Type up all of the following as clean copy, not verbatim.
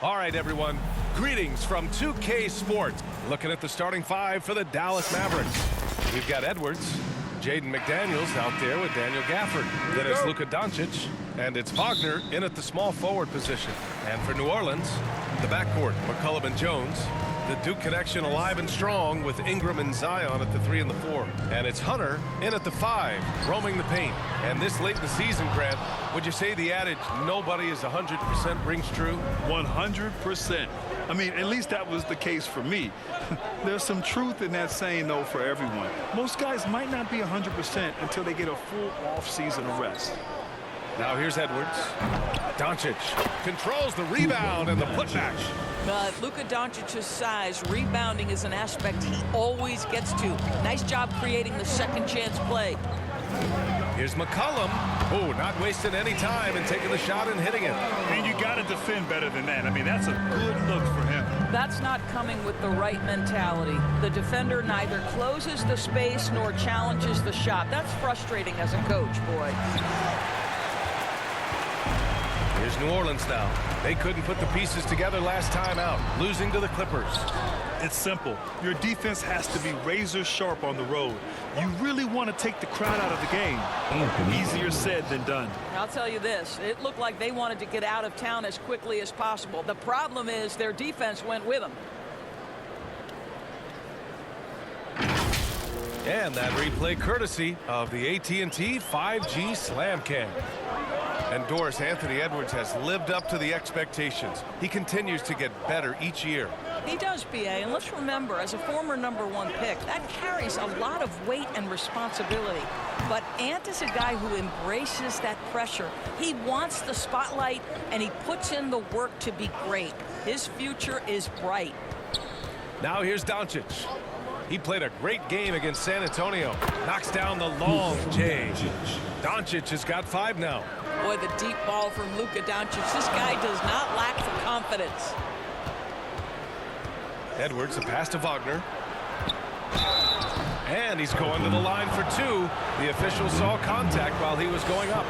All right, everyone. Greetings from 2K Sports. Looking at the starting five for the Dallas Mavericks. We've got Edwards, Jaden McDaniels out there with Daniel Gafford. Then it's Luka Doncic, and it's Wagner in at the small forward position. And for New Orleans, the backcourt, McCollum and Jones. The Duke connection alive and strong with Ingram and Zion at the 3 and the 4. And it's Hunter in at the 5, roaming the paint. And this late in the season, Grant, would you say the adage, nobody is 100% rings true? 100%. I mean, at least that was the case for me. There's some truth in that saying, though, for everyone. Most guys might not be 100% until they get a full off-season of rest. Now here's Edwards. Doncic controls the rebound and the putback. Luka Doncic's size, rebounding is an aspect he always gets to. Nice job creating the second chance play. Here's McCollum. Oh, not wasting any time and taking the shot and hitting it. And you got to defend better than that. I mean, that's a good look for him. That's not coming with the right mentality. The defender neither closes the space nor challenges the shot. That's frustrating as a coach, boy. Here's New Orleans now. They couldn't put the pieces together last time out, losing to the Clippers. It's simple. Your defense has to be razor sharp on the road. You really want to take the crowd out of the game. Easier said than done. I'll tell you this, it looked like they wanted to get out of town as quickly as possible. The problem is their defense went with them. And that replay courtesy of the AT&T 5G Slam Cam. And Doris, Anthony Edwards has lived up to the expectations. He continues to get better each year. He does, BA, and let's remember, as a former #1 pick, that carries a lot of weight and responsibility. But Ant is a guy who embraces that pressure. He wants the spotlight, and he puts in the work to be great. His future is bright. Now here's Doncic. He played a great game against San Antonio. Knocks down the long J. Doncic has got 5 now. Boy, the deep ball from Luka Doncic. This guy does not lack for confidence. Edwards, a pass to Wagner. And he's going to the line for 2. The official saw contact while he was going up.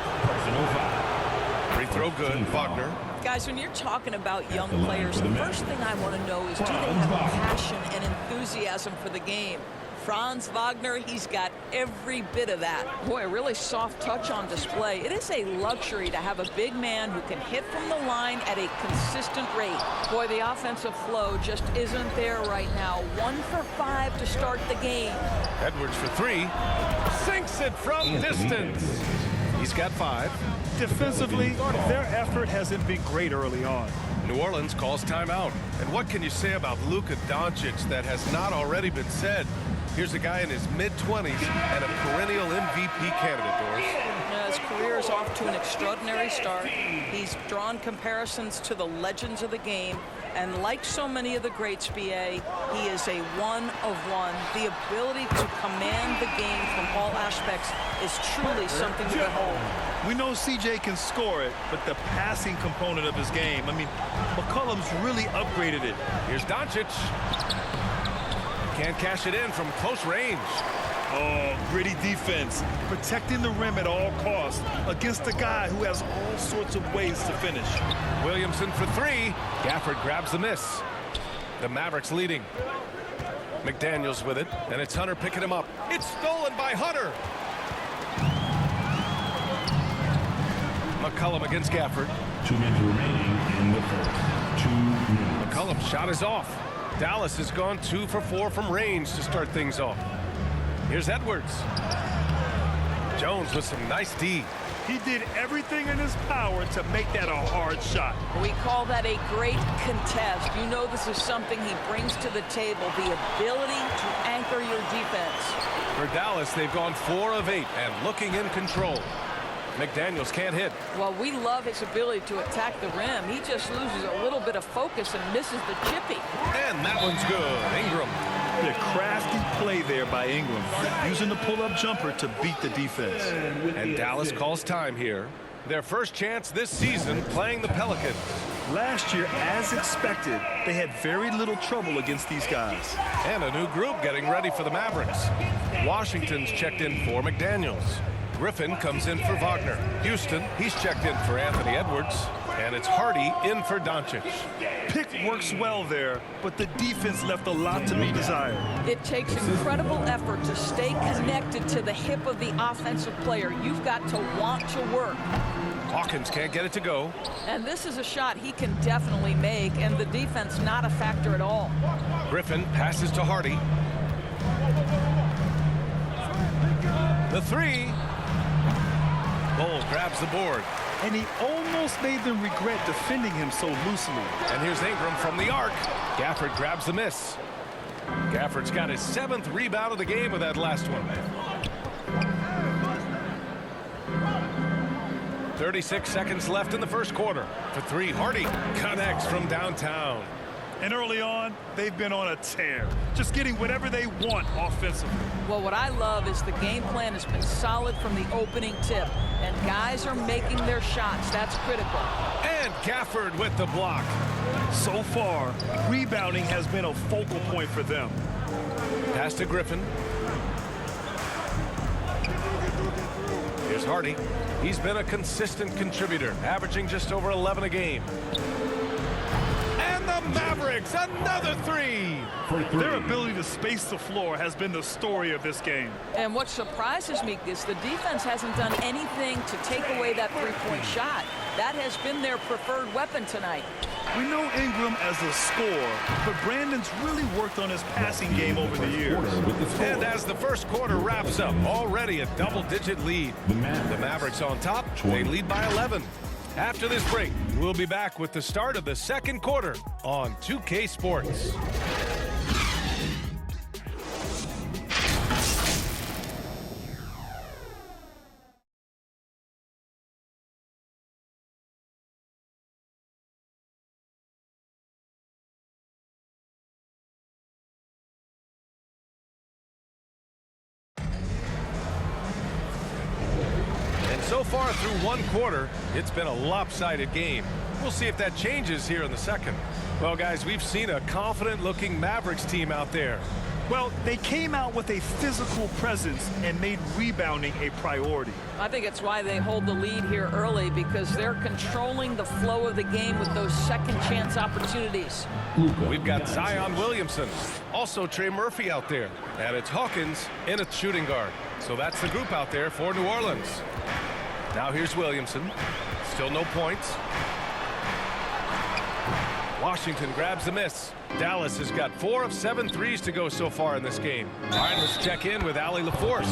Free throw good, Wagner. Guys, when you're talking about young players, the first thing I want to know is, do they have a passion and enthusiasm for the game? Franz Wagner, he's got every bit of that. Boy, a really soft touch on display. It is a luxury to have a big man who can hit from the line at a consistent rate. Boy, the offensive flow just isn't there right now. 1 for 5 to start the game. Edwards for 3. Sinks it from distance. He's got 5. Defensively, their effort hasn't been great early on. New Orleans calls timeout. And what can you say about Luka Doncic that has not already been said? Here's a guy in his mid-20s and a perennial MVP candidate, Doris. His career is off to an extraordinary start. He's drawn comparisons to the legends of the game. And like so many of the greats, BA, he is a one of one. The ability to command the game from all aspects is truly something to behold. We know CJ can score it, but the passing component of his game, I mean, McCollum's really upgraded it. Here's Doncic. Can't cash it in from close range. Oh, gritty defense. Protecting the rim at all costs against a guy who has all sorts of ways to finish. Williamson for 3. Gafford grabs the miss. The Mavericks leading. McDaniels with it, and it's Hunter picking him up. It's stolen by Hunter. McCollum against Gafford. 2 minutes remaining in the first. 2 minutes. McCollum's shot is off. Dallas has gone 2 for 4 from range to start things off. Here's Edwards. Jones with some nice D. He did everything in his power to make that a hard shot. We call that a great contest. You know this is something he brings to the table, the ability to anchor your defense. For Dallas, they've gone 4 of 8 and looking in control. McDaniels can't hit. Well, we love his ability to attack the rim. He just loses a little bit of focus and misses the chippy. And that one's good. Ingram. The crafty play there by Ingram, using the pull-up jumper to beat the defense. And Dallas calls time here. Their first chance this season playing the Pelicans. Last year, as expected, they had very little trouble against these guys. And a new group getting ready for the Mavericks. Washington's checked in for McDaniels. Griffin comes in for Wagner. Houston, he's checked in for Anthony Edwards. And it's Hardy in for Doncic. Pick works well there, but the defense left a lot to be desired. It takes incredible effort to stay connected to the hip of the offensive player. You've got to want to work. Hawkins can't get it to go. And this is a shot he can definitely make, and the defense not a factor at all. Griffin passes to Hardy. The three. Bull grabs the board. And he almost made them regret defending him so loosely. And here's Ingram from the arc. Gafford grabs the miss. Gafford's got his 7th rebound of the game with that last one. 36 seconds left in the first quarter. For three, Hardy connects from downtown. And early on, they've been on a tear, just getting whatever they want offensively. Well, what I love is the game plan has been solid from the opening tip, and guys are making their shots. That's critical. And Gafford with the block. So far, rebounding has been a focal point for them. Pass to Griffin. Here's Hardy. He's been a consistent contributor, averaging just over 11 a game. And the Mavericks, another three. Their ability to space the floor has been the story of this game. And what surprises me is the defense hasn't done anything to take away that three-point shot. That has been their preferred weapon tonight. We know Ingram as a scorer, but Brandon's really worked on his passing game over the years. And as the first quarter wraps up, already a double-digit lead. The Mavericks on top, they lead by 11. After this break, we'll be back with the start of the second quarter on 2K Sports. So far through one quarter, it's been a lopsided game. We'll see if that changes here in the second. Well, guys, we've seen a confident-looking Mavericks team out there. Well, they came out with a physical presence and made rebounding a priority. I think it's why they hold the lead here early, because they're controlling the flow of the game with those second-chance opportunities. We've got Zion Williamson, also Trey Murphy out there, and it's Hawkins in a shooting guard. So that's the group out there for New Orleans. Now here's Williamson. Still no points. Washington grabs the miss. Dallas has got 4 of 7 threes to go so far in this game. All right, let's check in with Allie LaForce.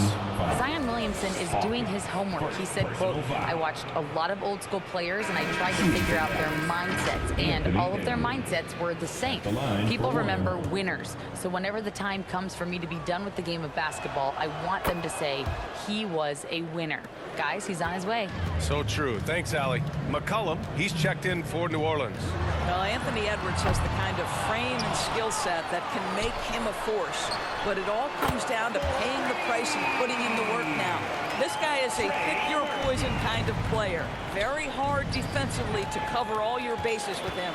Zion Williamson is doing his homework. He said, quote, I watched a lot of old school players and I tried to figure out their mindsets, and all of their mindsets were the same. People remember winners. So whenever the time comes for me to be done with the game of basketball, I want them to say he was a winner. Guys, he's on his way. So true. Thanks, Allie. McCollum, he's checked in for New Orleans. Well, Anthony Edwards has the kind of frame and skill set that can make him a force. But it all comes down to paying the price and putting in the work now. This guy is a pick-your-poison kind of player. Very hard defensively to cover all your bases with him.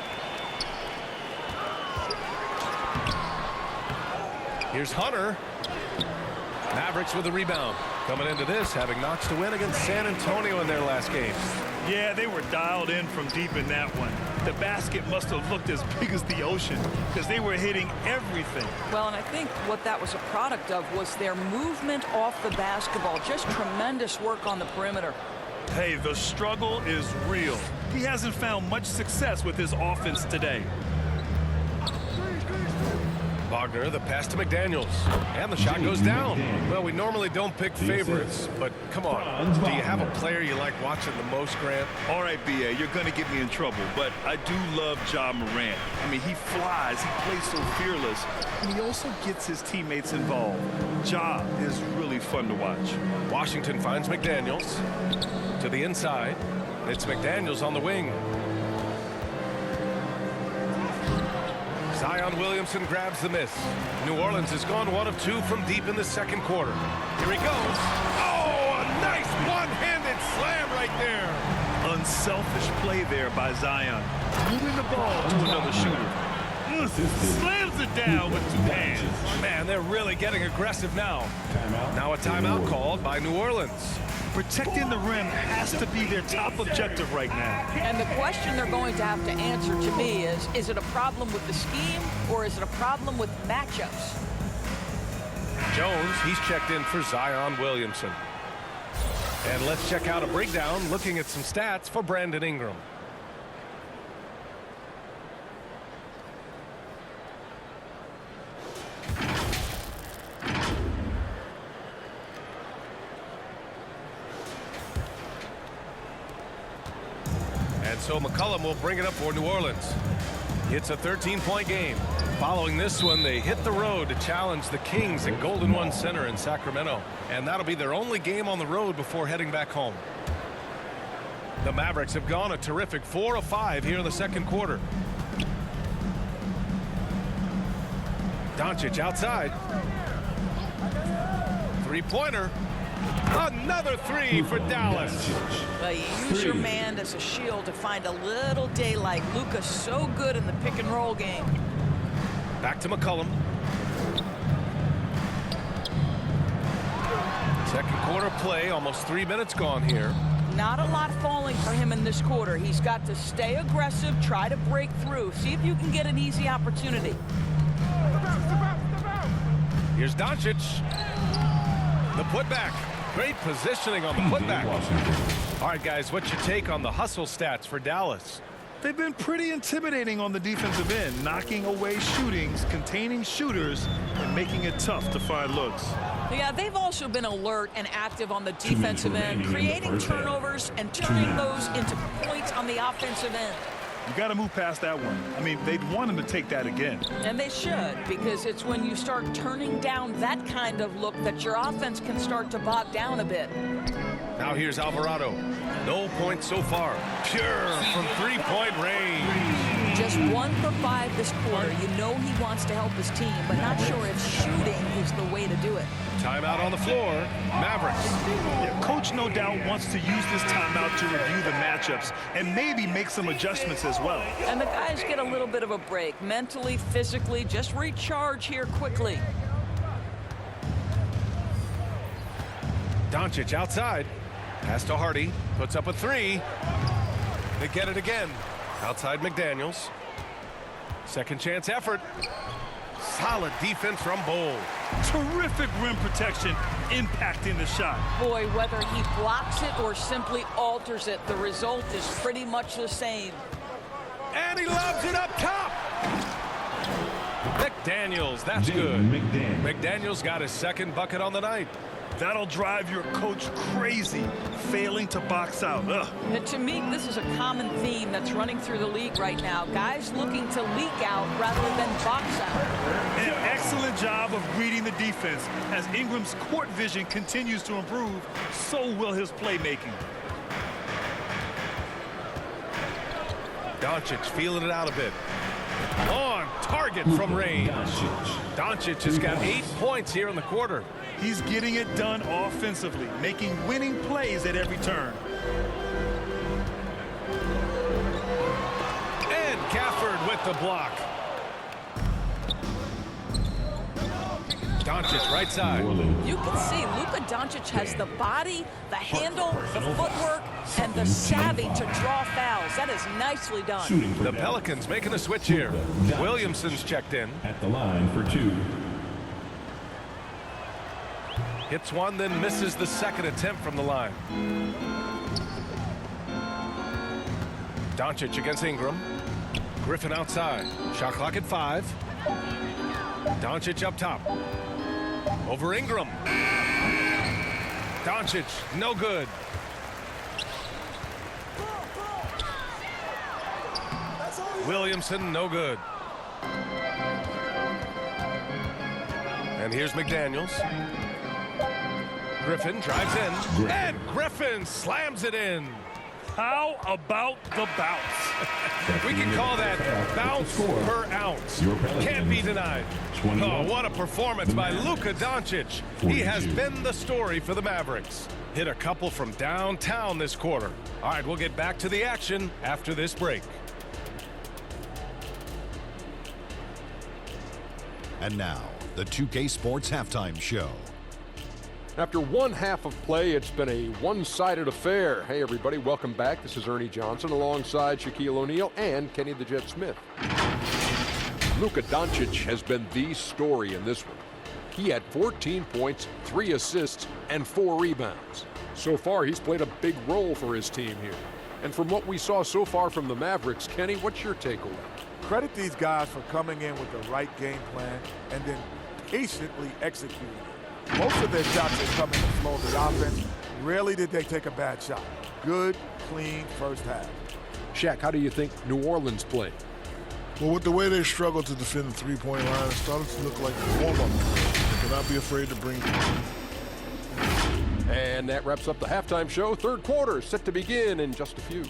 Here's Hunter. Mavericks with a rebound. Coming into this, having knocks to win against San Antonio in their last game. Yeah, they were dialed in from deep in that one. The basket must have looked as big as the ocean because they were hitting everything. Well, and I think what that was a product of was their movement off the basketball. Just tremendous work on the perimeter. Hey, the struggle is real. He hasn't found much success with his offense today. Wagner, the pass to McDaniels. And the shot goes down. Well, we normally don't pick favorites, but come on. Do you have a player you like watching the most, Grant? All right, B.A., you're going to get me in trouble, but I do love Ja Morant. I mean, he flies, he plays so fearless, and he also gets his teammates involved. Ja is really fun to watch. Washington finds McDaniels to the inside. It's McDaniels on the wing. Zion Williamson grabs the miss. New Orleans has gone 1 of 2 from deep in the second quarter. Here he goes. Oh, a nice one-handed slam right there. Unselfish play there by Zion. Moving the ball to another shooter. Slams it down with 2 hands. Man, they're really getting aggressive now. Now a timeout called by New Orleans. Protecting the rim has to be their top objective right now. And the question they're going to have to answer to me is it a problem with the scheme or is it a problem with matchups? Jones, he's checked in for Zion Williamson. And let's check out a breakdown looking at some stats for Brandon Ingram. And so McCollum will bring it up for New Orleans. It's a 13-point game. Following this one, they hit the road to challenge the Kings at Golden One Center in Sacramento. And that'll be their only game on the road before heading back home. The Mavericks have gone a terrific 4 of 5 here in the second quarter. Doncic outside. Three-pointer. Another three for Dallas. You use your man as a shield to find a little daylight. Luka's so good in the pick-and-roll game. Back to McCollum. Second quarter play, almost 3 minutes gone here. Not a lot falling for him in this quarter. He's got to stay aggressive, try to break through. See if you can get an easy opportunity. Here's Doncic. The putback. Great positioning on the putback. All right, guys, what's your take on the hustle stats for Dallas? They've been pretty intimidating on the defensive end, knocking away shootings, containing shooters, and making it tough to find looks. Yeah, they've also been alert and active on the defensive end, creating turnovers and turning those into points on the offensive end. You got to move past that one. I mean, they'd want him to take that again. And they should, because it's when you start turning down that kind of look that your offense can start to bog down a bit. Now here's Alvarado. No points so far. Pure from three-point range. Just 1 for 5 this quarter. You know he wants to help his team, but not sure if shooting is the way to do it. Timeout on the floor. Mavericks. Yeah, coach no doubt wants to use this timeout to review the matchups and maybe make some adjustments as well. And the guys get a little bit of a break. Mentally, physically, just recharge here quickly. Doncic outside. Pass to Hardy. Puts up a three. They get it again. Outside McDaniels. Second chance effort. Solid defense from Bol. Terrific rim protection, impacting the shot. Boy, whether he blocks it or simply alters it, the result is pretty much the same. And he lobs it up top. McDaniels, that's good. McDaniels got his second bucket on the night. That'll drive your coach crazy, failing to box out. And to me, this is a common theme that's running through the league right now. Guys looking to leak out rather than box out. An excellent job of reading the defense. As Ingram's court vision continues to improve, so will his playmaking. Doncic feeling it out a bit. On target from range. Doncic has got 8 points here in the quarter. He's getting it done offensively, making winning plays at every turn. And Gafford with the block. Doncic right side. You can see Luka Doncic has the body, the handle, the footwork, and the savvy to draw fouls. That is nicely done. The Pelicans making a switch here. Williamson's checked in. At the line for 2. Hits one, then misses the second attempt from the line. Doncic against Ingram. Griffin outside. Shot clock at 5. Doncic up top. Over Ingram. Doncic, no good. Williamson, no good. And here's McDaniels. Griffin drives in. And Griffin slams it in. How about the bounce? We can call that bounce per ounce. Can't be denied. Oh, what a performance by Luka Doncic. He has been the story for the Mavericks. Hit a couple from downtown this quarter. All right, we'll get back to the action after this break. And now, the 2K Sports Halftime Show. After one half of play, it's been a one-sided affair. Hey, everybody, welcome back. This is Ernie Johnson alongside Shaquille O'Neal and Kenny the Jet Smith. Luka Doncic has been the story in this one. He had 14 points, 3 assists, and 4 rebounds. So far, he's played a big role for his team here. And from what we saw so far from the Mavericks, Kenny, what's your takeaway? Credit these guys for coming in with the right game plan and then patiently executing it. Most of their shots are coming to flow the offense. Rarely did they take a bad shot. Good, clean first half. Shaq, how do you think New Orleans played? Well, with the way they struggled to defend the three-point line, it started to look like a warm-up. They cannot be afraid to bring it. And that wraps up the halftime show. Third quarter set to begin in just a few.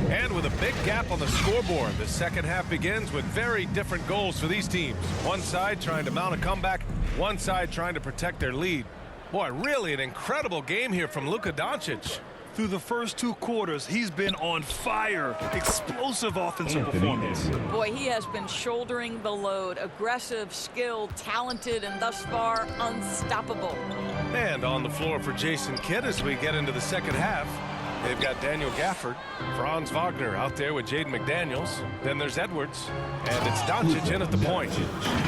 And with a big gap on the scoreboard, the second half begins with very different goals for these teams. One side trying to mount a comeback, one side trying to protect their lead. Boy, really an incredible game here from Luka Doncic. Through the first 2 quarters, he's been on fire. Explosive offensive performance. Boy, he has been shouldering the load. Aggressive, skilled, talented, and thus far unstoppable. And on the floor for Jason Kidd as we get into the second half. They've got Daniel Gafford, Franz Wagner out there with Jaden McDaniels. Then there's Edwards, and it's Doncic in at the point.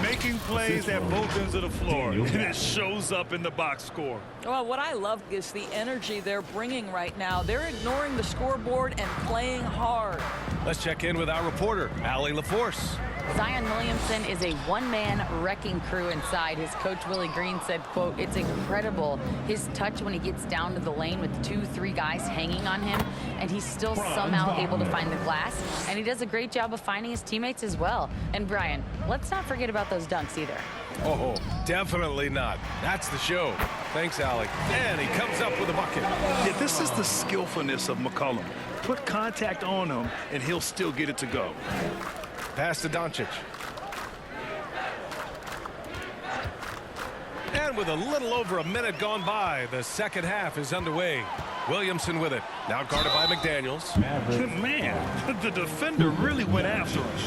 Making plays at both ends of the floor, and it shows up in the box score. Well, what I love is the energy they're bringing right now. They're ignoring the scoreboard and playing hard. Let's check in with our reporter, Allie LaForce. Zion Williamson is a one-man wrecking crew inside. His coach, Willie Green, said, quote, "It's incredible. His touch when he gets down to the lane with 2-3 guys hanging on him, and he's still somehow able to find the glass. And he does a great job of finding his teammates as well. And, Brian, let's not forget about those dunks either." Oh, definitely not. That's the show. Thanks, Allie. And he comes up with a bucket. Yeah, this is the skillfulness of McCollum. Put contact on him, and he'll still get it to go. Pass to Doncic. And with a little over a minute gone by, the second half is underway. Williamson with it. Now guarded by McDaniels. Man, the defender really went after him.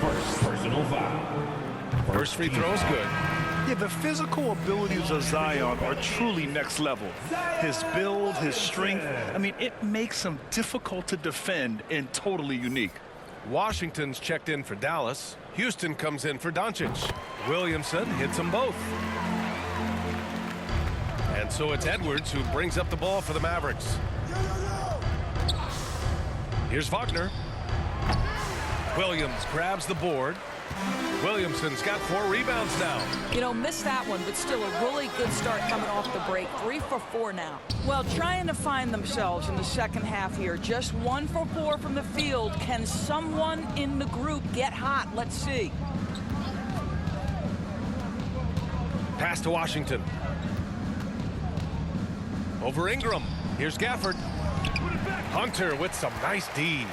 First personal foul. First free throw is good. Yeah, the physical abilities of Zion are truly next level. His build, his strength, I mean, it makes him difficult to defend and totally unique. Washington's checked in for Dallas. Houston comes in for Doncic. Williamson hits them both. And so it's Edwards who brings up the ball for the Mavericks. Here's Wagner. Williams grabs the board. Williamson's got 4 rebounds now. You know, missed that one, but still a really good start coming off the break. 3 for 4 now. Well, trying to find themselves in the second half here. Just 1 for 4 from the field. Can someone in the group get hot? Let's see. Pass to Washington. Over Ingram. Here's Gafford. Hunter with some nice D.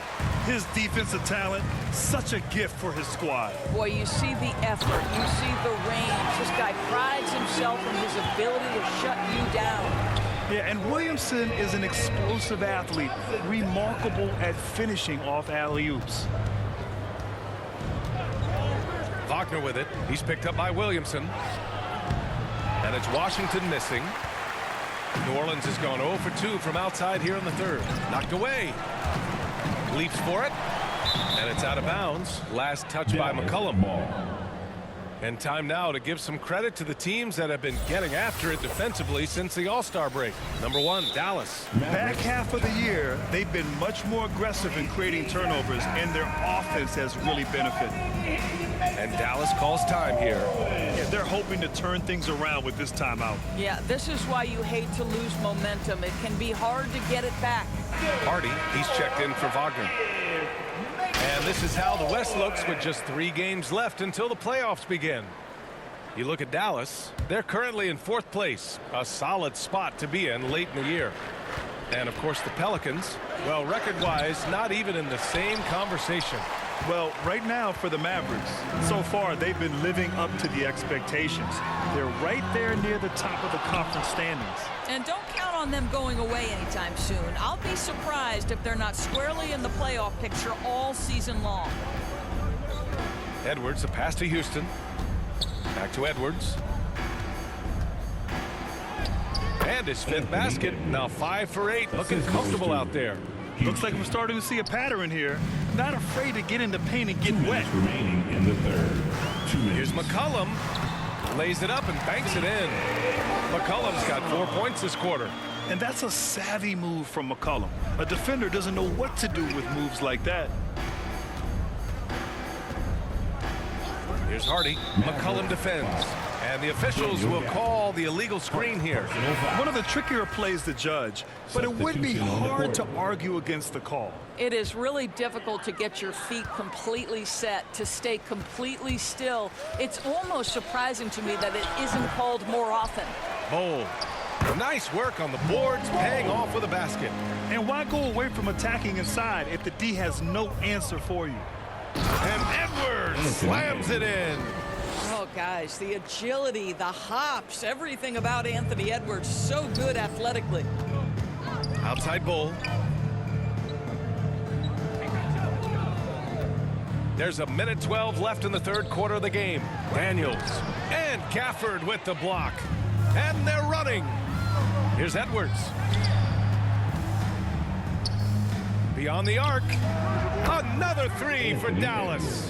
His defensive talent, such a gift for his squad. Boy, you see the effort. You see the range. This guy prides himself on his ability to shut you down. Yeah, and Williamson is an explosive athlete, remarkable at finishing off alley-oops. Wagner with it. He's picked up by Williamson. And it's Washington missing. New Orleans has gone 0 for 2 from outside here in the third. Knocked away. Leaps for it. And it's out of bounds. Last touch by McCollum. And time now to give some credit to the teams that have been getting after it defensively since the All-Star break. Number 1, Dallas. Back half of the year, they've been much more aggressive in creating turnovers, and their offense has really benefited. And Dallas calls time here. Yeah, they're hoping to turn things around with this timeout. Yeah, this is why you hate to lose momentum. It can be hard to get it back. Hardy, he's checked in for Wagner. And this is how the West looks with just 3 games left until the playoffs begin. You look at Dallas, they're currently in 4th place, a solid spot to be in late in the year. And of course the Pelicans, well, record-wise, not even in the same conversation. Well, right now for the Mavericks, so far they've been living up to the expectations. They're right there near the top of the conference standings. And don't count on on them going away anytime soon. I'll be surprised if they're not squarely in the playoff picture all season long. Edwards, a pass to Houston. Back to Edwards. And his fifth basket. Now 5 for 8. Looking comfortable out there. Looks like we're starting to see a pattern here. Not afraid to get in the paint and get wet. Remaining in the third. 2 minutes. Here's McCollum. Lays it up and banks it in. McCollum's got 4 points this quarter. And that's a savvy move from McCollum. A defender doesn't know what to do with moves like that. Here's Hardy. McCollum defends. And the officials will call the illegal screen here. One of the trickier plays to judge, but it would be hard to argue against the call. It is really difficult to get your feet completely set, to stay completely still. It's almost surprising to me that it isn't called more often. Bold. Nice work on the boards, paying off with a basket. And why go away from attacking inside if the D has no answer for you? And Edwards slams it in. Oh, guys, the agility, the hops, everything about Anthony Edwards, so good athletically. Outside Bull. There's a minute 12 left in the third quarter of the game. Daniels and Gafford with the block. And they're running. Here's Edwards. Beyond the arc. Another 3 for Dallas.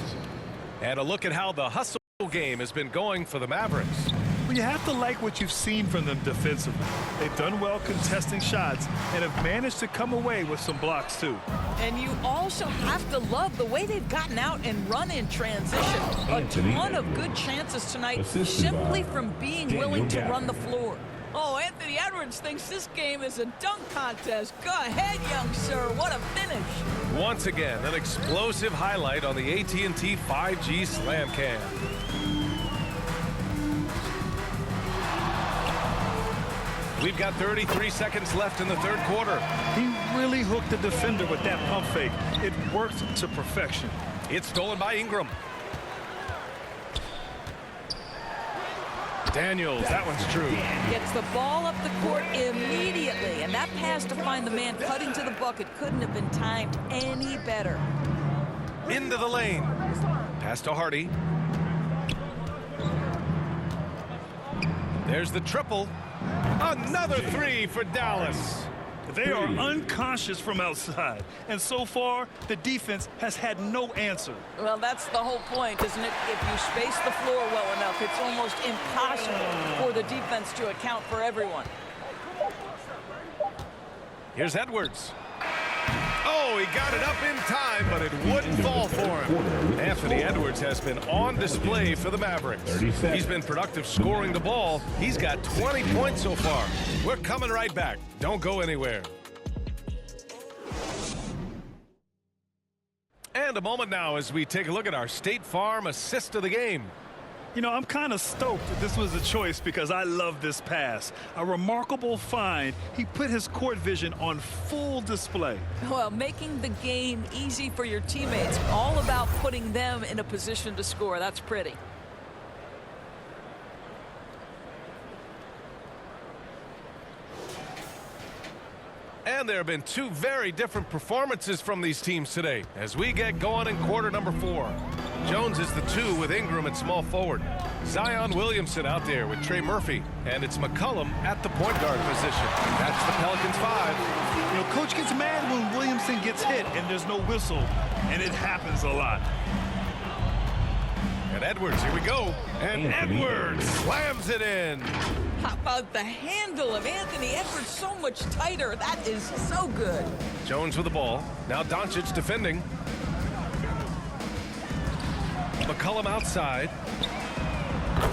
And a look at how the hustle game has been going for the Mavericks. Well, you have to like what you've seen from them defensively. They've done well contesting shots and have managed to come away with some blocks too. And you also have to love the way they've gotten out and run in transition. A ton of good chances tonight simply from being willing to run the floor. Oh, Anthony Edwards thinks this game is a dunk contest. Go ahead, young sir. What a finish. Once again, an explosive highlight on the AT&T 5G Slam Cam. We've got 33 seconds left in the third quarter. He really hooked the defender with that pump fake. It worked to perfection. It's stolen by Ingram. Daniels, that one's true. Gets the ball up the court immediately, and that pass to find the man cutting to the bucket couldn't have been timed any better. Into the lane. Pass to Hardy. There's the triple. Another 3 for Dallas. They are unconscious from outside, and so far the defense has had no answer. Well, that's the whole point, isn't it? If you space the floor well enough, it's almost impossible for the defense to account for everyone. Here's Edwards. Oh, he got it up in time, but it wouldn't fall for him. Anthony Edwards has been on display for the Mavericks. He's been productive scoring the ball. He's got 20 points so far. We're coming right back. Don't go anywhere. And a moment now as we take a look at our State Farm assist of the game. You know, I'm kind of stoked that this was a choice because I love this pass. A remarkable find. He put his court vision on full display. Well, making the game easy for your teammates, all about putting them in a position to score. That's pretty. And there have been two very different performances from these teams today as we get going in quarter number 4. Jones is the 2 with Ingram at small forward. Zion Williamson out there with Trey Murphy. And it's McCollum at the point guard position. That's the Pelicans 5. You know, coach gets mad when Williamson gets hit and there's no whistle, and it happens a lot. And Edwards, here we go. And Edwards slams it in. How about the handle of Anthony Edwards so much tighter? That is so good. Jones with the ball. Now Doncic defending. McCollum outside.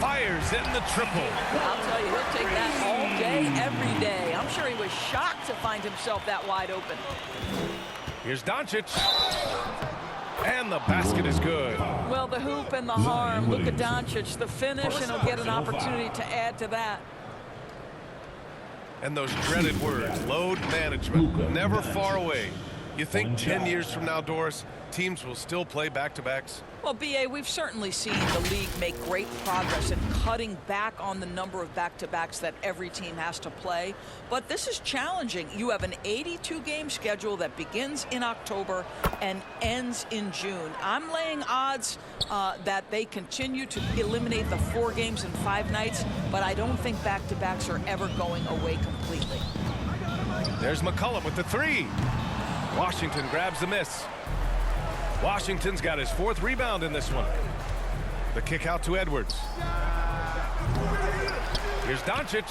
Fires in the triple. I'll tell you, he'll take that all day, every day. I'm sure he was shocked to find himself that wide open. Here's Doncic. And the basket is good. Well, the hoop and the harm. Luka Doncic, the finish, and he'll get an opportunity to add to that. And those dreaded words, load management, never far away. You think 10 years from now, Doris, teams will still play back-to-backs? Well, B.A., we've certainly seen the league make great progress in cutting back on the number of back-to-backs that every team has to play. But this is challenging. You have an 82-game schedule that begins in October and ends in June. I'm laying odds that they continue to eliminate the 4 games in 5 nights, but I don't think back-to-backs are ever going away completely. There's McCollum with the 3. Washington grabs the miss. Washington's got his 4th rebound in this one. The kick out to Edwards. Here's Doncic,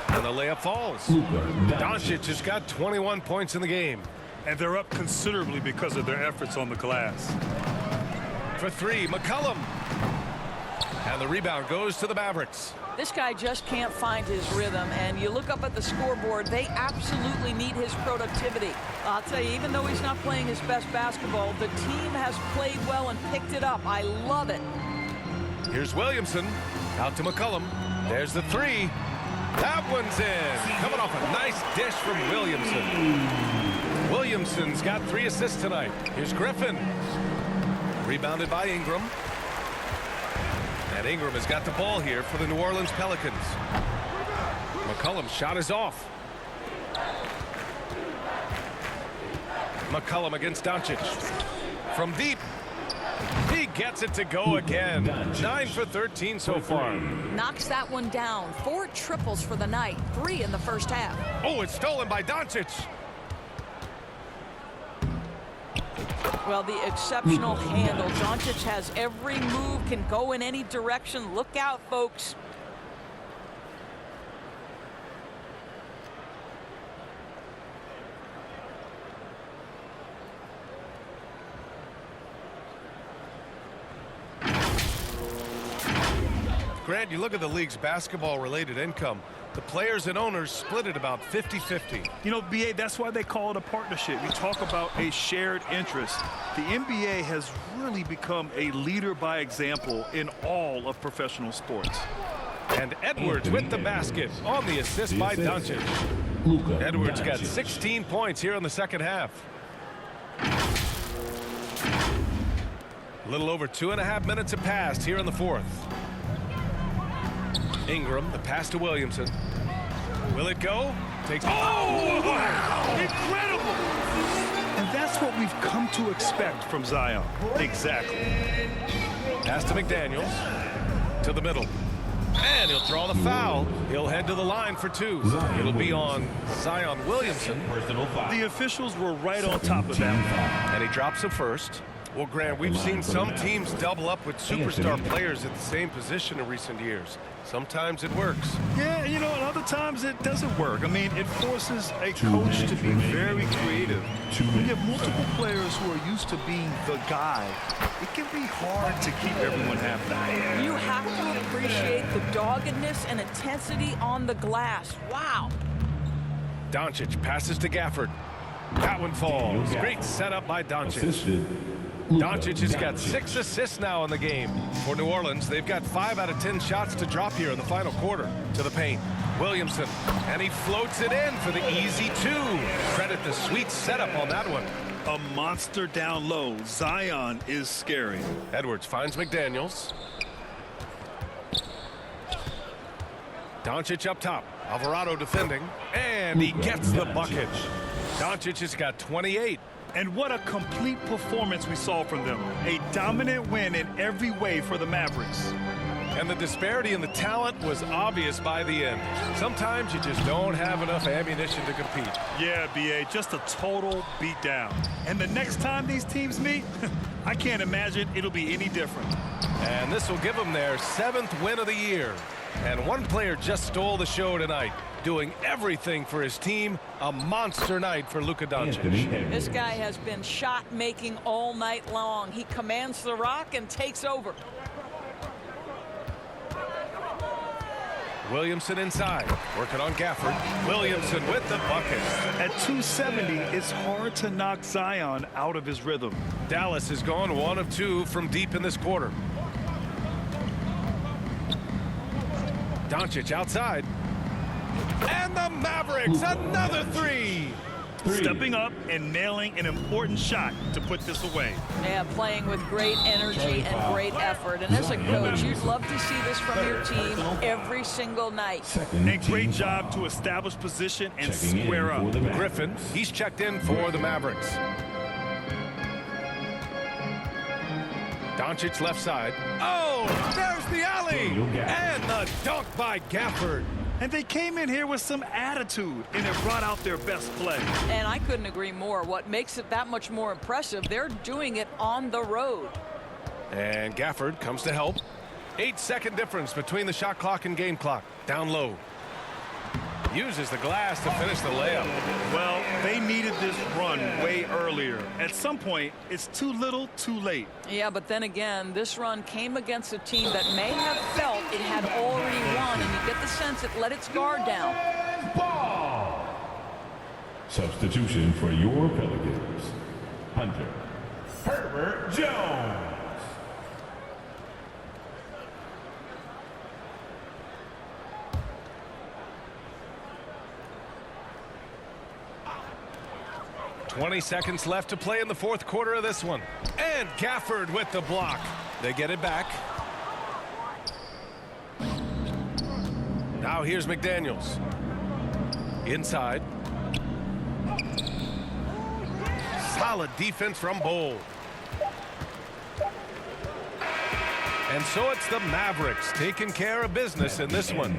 and the layup falls. Doncic has got 21 points in the game. And they're up considerably because of their efforts on the glass. For 3, McCollum. And the rebound goes to the Mavericks. This guy just can't find his rhythm, and you look up at the scoreboard, they absolutely need his productivity. I'll tell you, even though he's not playing his best basketball, the team has played well and picked it up. I love it. Here's Williamson, out to McCollum. There's the 3. That one's in. Coming off a nice dish from Williamson. Williamson's got 3 assists tonight. Here's Griffin. Rebounded by Ingram. And Ingram has got the ball here for the New Orleans Pelicans. McCollum's shot is off. McCollum against Doncic. From deep. He gets it to go again. 9 for 13 so far. Knocks that one down. 4 triples for the night. 3 in the first half. Oh, it's stolen by Doncic. Well, the exceptional handle. Doncic has every move, can go in any direction. Look out, folks. Grant, you look at the league's basketball-related income. The players and owners split it about 50-50. You know, BA, that's why they call it a partnership. You talk about a shared interest. The NBA has really become a leader by example in all of professional sports. And Edwards with the basket on the assist by Doncic. Edwards got 16 points here in the second half. A little over 2.5 minutes have passed here in the 4th. Ingram, the pass to Williamson. Will it go? Takes. Oh, wow! Incredible! And that's what we've come to expect from Zion. Exactly. Pass to McDaniels. To the middle. And he'll draw the foul. He'll head to the line for 2. It'll be on Zion Williamson. The officials were right on top of that. And he drops it first. Well, Grant, we've seen some teams double up with superstar players at the same position in recent years. Sometimes it works. Yeah, you know, and other times it doesn't work. I mean, it forces a coach to be very creative. When you have multiple players who are used to being the guy, it can be hard to keep everyone happy. You have to appreciate the doggedness and intensity on the glass. Wow. Doncic passes to Gafford. That one falls. Great setup by Doncic. Doncic has got 6 assists now in the game. For New Orleans, they've got 5 out of 10 shots to drop here in the final quarter. To the paint, Williamson, and he floats it in for the easy 2. Credit the sweet setup on that one. A monster down low. Zion is scary. Edwards finds McDaniels. Doncic up top. Alvarado defending, and he gets the bucket. Doncic has got 28. And what a complete performance we saw from them. A dominant win in every way for the Mavericks. And the disparity in the talent was obvious by the end. Sometimes you just don't have enough ammunition to compete. Yeah, B.A., just a total beatdown. And the next time these teams meet, I can't imagine it'll be any different. And this will give them their 7th win of the year. And one player just stole the show tonight, doing everything for his team. A monster night for Luka Doncic. This guy has been shot-making all night long. He commands the rock and takes over. Williamson inside, working on Gafford. Williamson with the bucket. At 270, it's hard to knock Zion out of his rhythm. Dallas has gone 1 of 2 from deep in this quarter. Doncic outside. And the Mavericks, another 3. stepping up and nailing an important shot to put this away. Yeah, playing with great energy and great effort. And as a coach, you'd love to see this from your team every single night. And great job to establish position and square up. Griffin, he's checked in for the Mavericks. Doncic left side. Oh, there's the alley. And the dunk by Gafford. And they came in here with some attitude, and it brought out their best play. And I couldn't agree more. What makes it that much more impressive, they're doing it on the road. And Gafford comes to help. 8-second difference between the shot clock and game clock. Down low. Uses the glass to finish the layup. Well, they needed this run way earlier. At some point, it's too little, too late. Yeah, but then again, this run came against a team that may have felt it had already won, and you get the sense it let its guard down. Ball. Substitution for your Pelicans. Hunter Herbert Jones. .20 seconds left to play in the fourth quarter of this one. And Gafford with the block. They get it back. Now here's McDaniels. Inside. Solid defense from Bowl. And so it's the Mavericks taking care of business in this one.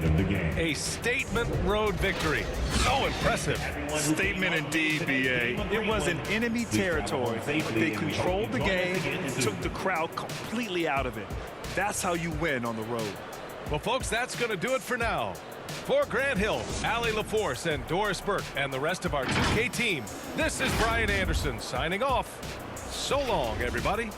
A statement road victory. So impressive. Statement indeed, B.A. It was in enemy territory. They controlled the game and took the crowd completely out of it. That's how you win on the road. Well, folks, that's going to do it for now. For Grant Hill, Allie LaForce, and Doris Burke, and the rest of our 2K team, this is Brian Anderson signing off. So long, everybody.